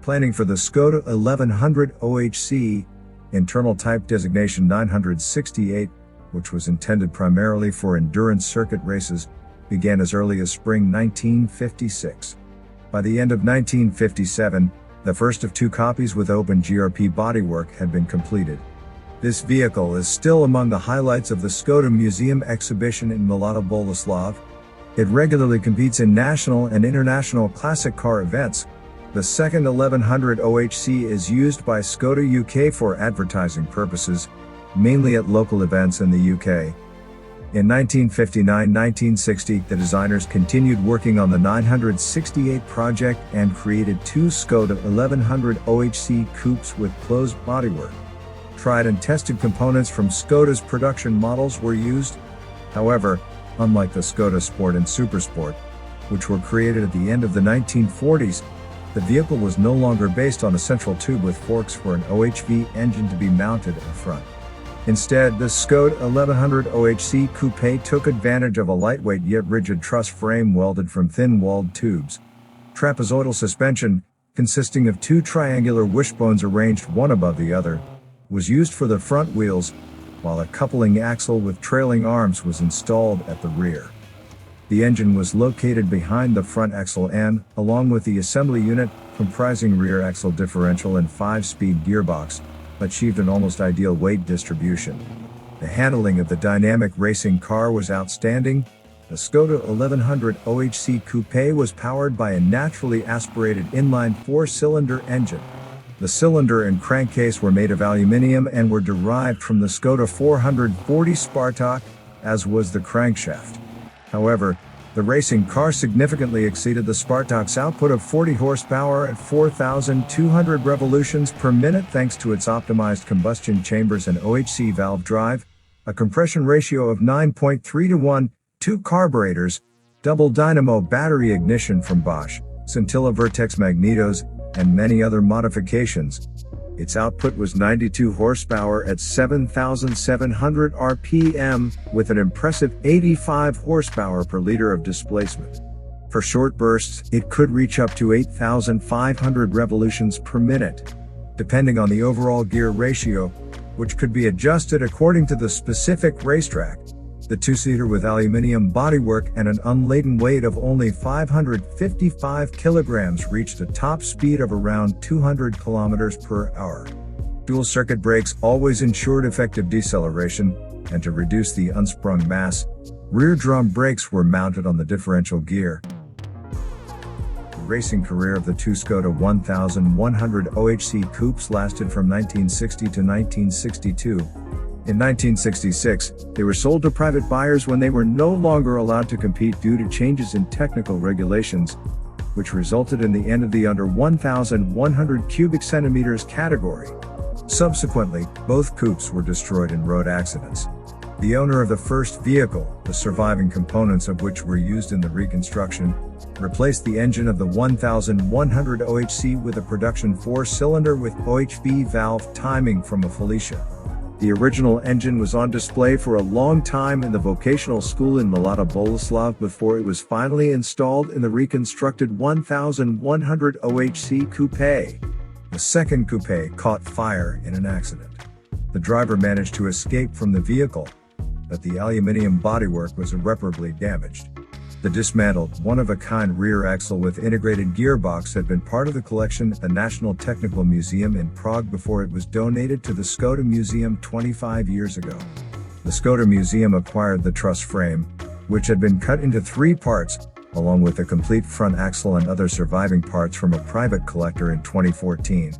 Planning for the Skoda 1100 OHC, internal type designation 968, which was intended primarily for endurance circuit races, began as early as spring 1956. By the end of 1957, the first of two copies with open GRP bodywork had been completed. This vehicle is still among the highlights of the ŠKODA Museum exhibition in Mladá Boleslav. It regularly competes in national and international classic car events. The second 1100 OHC is used by ŠKODA UK for advertising purposes, mainly at local events in the UK. In 1959-1960, the designers continued working on the 968 project and created two ŠKODA 1100 OHC coupes with closed bodywork. Tried and tested components from ŠKODA's production models were used. However, unlike the ŠKODA SPORT and SUPERSPORT, which were created at the end of the 1940s, the vehicle was no longer based on a central tube with forks for an OHV engine to be mounted in front. Instead, the ŠKODA 1100 OHC Coupé took advantage of a lightweight yet rigid truss frame welded from thin-walled tubes. Trapezoidal suspension, consisting of two triangular wishbones arranged one above the other, was used for the front wheels, while a coupling axle with trailing arms was installed at the rear. The engine was located behind the front axle and, along with the assembly unit, comprising rear axle differential and 5-speed gearbox, achieved an almost ideal weight distribution. The handling of the dynamic racing car was outstanding. The ŠKODA 1100 OHC Coupé was powered by a naturally aspirated inline 4-cylinder engine. The cylinder and crankcase were made of aluminium and were derived from the Skoda 440 Spartak, as was the crankshaft. However, the racing car significantly exceeded the Spartak's output of 40 horsepower at 4,200 revolutions per minute thanks to its optimized combustion chambers and OHC valve drive, a compression ratio of 9.3:1, 2 carburetors, double dynamo battery ignition from Bosch, Scintilla Vertex magnetos, and many other modifications. Its output was 92 horsepower at 7,700 RPM, with an impressive 85 horsepower per liter of displacement. For short bursts, it could reach up to 8,500 revolutions per minute, depending on the overall gear ratio, which could be adjusted according to the specific racetrack. The two-seater with aluminium bodywork and an unladen weight of only 555 kilograms reached a top speed of around 200 kilometers per hour. Dual circuit brakes always ensured effective deceleration, and to reduce the unsprung mass, rear drum brakes were mounted on the differential gear. The racing career of the two ŠKODA 1100 OHC coupes lasted from 1960 to 1962. In 1966, they were sold to private buyers when they were no longer allowed to compete due to changes in technical regulations, which resulted in the end of the under 1,100 cubic centimeters category. Subsequently, both coupes were destroyed in road accidents. The owner of the first vehicle, the surviving components of which were used in the reconstruction, replaced the engine of the 1100 OHC with a production 4-cylinder with OHV valve timing from a Felicia. The original engine was on display for a long time in the vocational school in Mladá Boleslav before it was finally installed in the reconstructed 1100 OHC Coupé. The second coupé caught fire in an accident. The driver managed to escape from the vehicle, but the aluminium bodywork was irreparably damaged. The dismantled, one-of-a-kind rear axle with integrated gearbox had been part of the collection at the National Technical Museum in Prague before it was donated to the ŠKODA Museum 25 years ago. The ŠKODA Museum acquired the truss frame, which had been cut into 3 parts, along with the complete front axle and other surviving parts from a private collector in 2014.